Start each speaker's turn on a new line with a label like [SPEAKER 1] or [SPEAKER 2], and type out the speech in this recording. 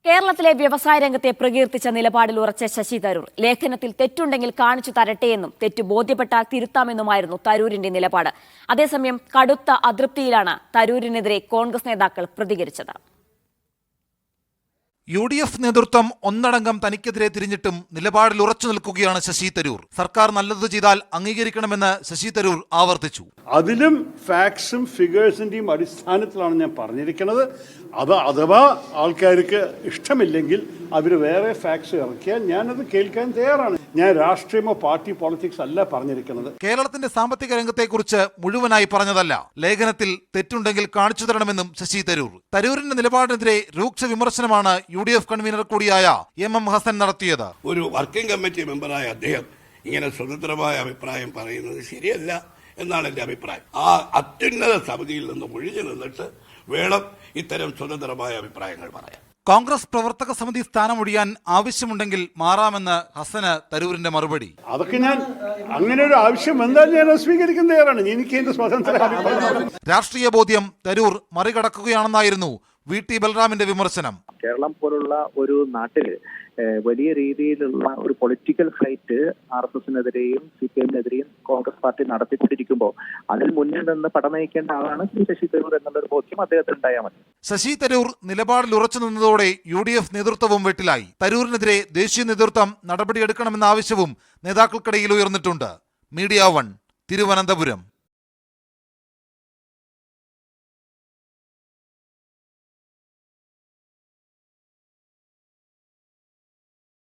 [SPEAKER 1] കേരളത്തിലെ വ്യവസായ രംഗത്തെ പ്രകീർത്തിച്ച നിലപാടിൽ ഉറച്ച ശശി തരൂർ ലേഖനത്തിൽ തെറ്റുണ്ടെങ്കിൽ കാണിച്ചു തരട്ടെയെന്നും തെറ്റ് ബോധ്യപ്പെട്ടാൽ തിരുത്താമെന്നുമായിരുന്നു തരൂരിന്റെ നിലപാട്. അതേസമയം കടുത്ത അതൃപ്തിയിലാണ് തരൂരിനെതിരെ കോൺഗ്രസ് നേതാക്കൾ പ്രതികരിച്ചത്.
[SPEAKER 2] UDF നേതൃത്വം ഒന്നടങ്കം തനിക്കെതിരെ തിരിഞ്ഞിട്ടും നിലപാടിൽ ഉറച്ചു നിൽക്കുകയാണ് ശശി തരൂർ. സർക്കാർ നല്ലത് ചെയ്താൽ അംഗീകരിക്കണമെന്ന് ശശി തരൂർ ആവർത്തിച്ചു.
[SPEAKER 3] അതിലും ഫാക്ട്സും ഫിഗേഴ്സിന്റെയും അടിസ്ഥാനത്തിലാണ് ഞാൻ പറഞ്ഞിരിക്കുന്നത്. അത് അഥവാ ആൾക്കാർക്ക് ഇഷ്ടമില്ലെങ്കിൽ അവർ വേറെ ഫാക്ട്സ് ഇറക്കിയാൽ ഞാനത് കേൾക്കാൻ തയ്യാറാണ്. ഞാൻ രാഷ്ട്രീയമോ പാർട്ടി പോളിറ്റിക്സ് അല്ല പറഞ്ഞിരിക്കുന്നത്.
[SPEAKER 2] കേരളത്തിന്റെ സാമ്പത്തിക രംഗത്തെക്കുറിച്ച് മുഴുവനായി പറഞ്ഞതല്ല. ലേഖനത്തിൽ തെറ്റുണ്ടെങ്കിൽ കാണിച്ചു തരണമെന്നും ശശി തരൂർ. തരൂരിന്റെ നിലപാടിനെതിരെ രൂക്ഷ വിമർശനമാണ് UDF കൺവീനർ കൂടിയായ MM ഹസൻ നടത്തിയത്.
[SPEAKER 4] ഒരു വർക്കിംഗ് കമ്മിറ്റി മെമ്പറായ അദ്ദേഹം ഇങ്ങനെ സ്വതന്ത്രമായ അഭിപ്രായം പറയുന്നത് ശരിയല്ല എന്നാണ് എൻ്റെ അഭിപ്രായം. ആ അത്യുന്നത സമിതിയിൽ നിന്ന് ഒഴിഞ്ഞു നിന്നിട്ട് വേണം ഇത്തരം സ്വതന്ത്രമായ അഭിപ്രായങ്ങൾ പറയാൻ.
[SPEAKER 2] കോൺഗ്രസ് പ്രവർത്തക സമിതി സ്ഥാനമൊഴിയാൻ ആവശ്യമുണ്ടെങ്കിൽ മാറാമെന്ന് ഹസന് തരൂരിന്റെ മറുപടി.
[SPEAKER 3] അതൊക്കെ ഞാൻ അങ്ങനെ ഒരു ആവശ്യം എന്തായാലും ഞാൻ സ്വീകരിക്കാൻ തയ്യാറാണ്. എനിക്ക് എന്റെ സ്വതന്ത്ര
[SPEAKER 2] രാഷ്ട്രീയ ബോധ്യം തരൂർ മറികടക്കുകയാണെന്നായിരുന്നു VT ബൽറാമിന്റെ വിമർശനം.
[SPEAKER 5] കേരളം പോലുള്ള ഒരു നാട്ടില് വലിയ രീതിയിലുള്ള ഒരു പൊളിറ്റിക്കൽ ഫൈറ്റ് RSSനെതിരെയും CPIനെതിരെയും കോൺഗ്രസ് പാർട്ടി നടത്തിക്കൊണ്ടിരിക്കുമ്പോൾ അതിൽ മുന്നിൽ നിന്ന് പടനയിക്കേണ്ട ആളാണ് ശശി തരൂർ എന്നുള്ളൊരു ബോധ്യം അദ്ദേഹത്തിന് ഉണ്ടായാൽ മതി.
[SPEAKER 2] ശശി തരൂർ നിലപാടിൽ ഉറച്ചു നിന്നതോടെ UDF നേതൃത്വവും വെട്ടിലായി. തരൂരിനെതിരെ ദേശീയ നേതൃത്വം നടപടിയെടുക്കണമെന്ന ആവശ്യവും നേതാക്കൾക്കിടയിൽ ഉയർന്നിട്ടുണ്ട്. മീഡിയ 1 തിരുവനന്തപുരം.